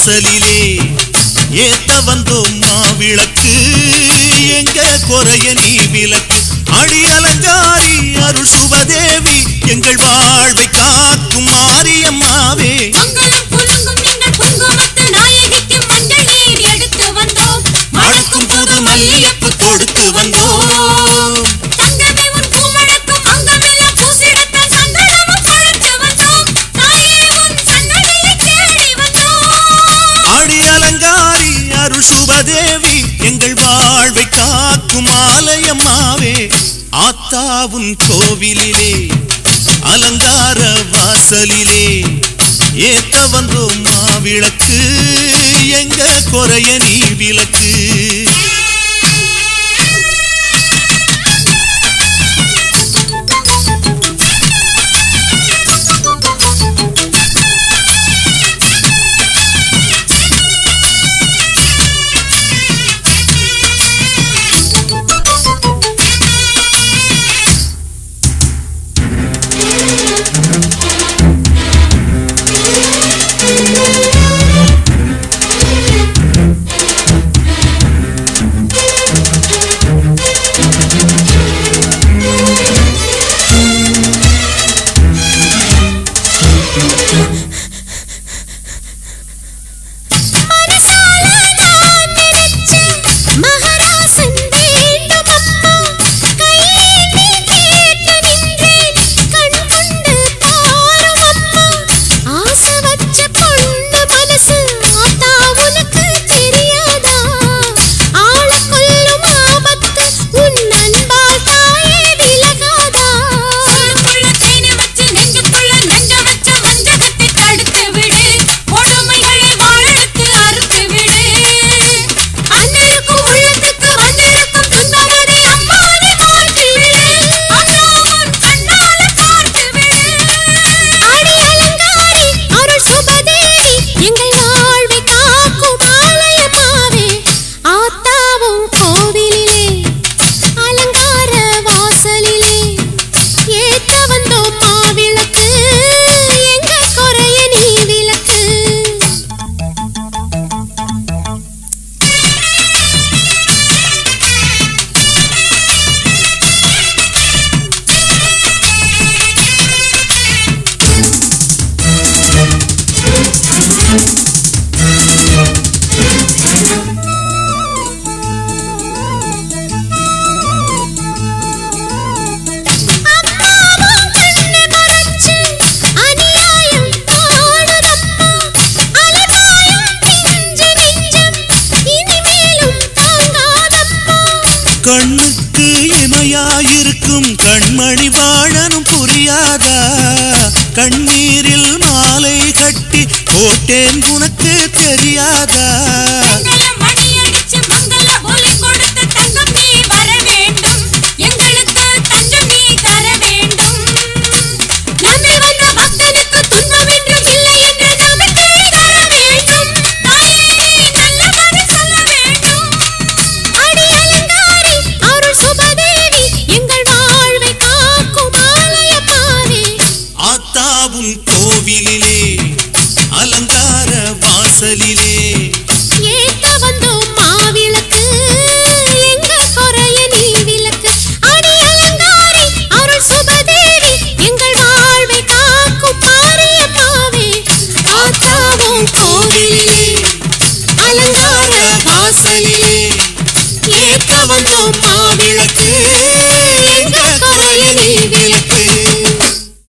வாசலிலே ஏத்த வந்தோம் மாவிளக்கு எங்க குறைய நீ விளக்கு அடி அலங்காரி அருள் சுபதேவி எங்கள் வாழ்வை காக்கும் மாரியம்மாவே மணக்கும் புது மல்லியப்பு கொடுத்து வந்தோம் அடி அலங்காரி அருள் சுபதேவி எங்கள் வாழ்வை காக்கும் ஆலயம்மாவே ஆத்தாவுன் கோவிலிலே அலங்கார வாசலிலே ஏத்த வந்தோம் மாவிளக்கு எங்க குறைய நீ விளக்கு கண்ணுக்கு இமையாயிருக்கும் கண்மணி வாழனும் புரியாதா கண்ணீரில் மாலை கட்டி போட்டேன் உனக்கு தெரியாதா கோவிலிலே அலங்கார வாசலிலே ஏத்த வந்தோம் மாவிளக்கு எங்க குறைய நீ விளக்கு அடி அலங்காரி அருள் சுபதேவி எங்கள் வாழ்வை காக்கும் மாரியம்மாவே ஆத்தாவும் கோவிலிலே அலங்கார வாசலிலே ஏத்த வந்தோம்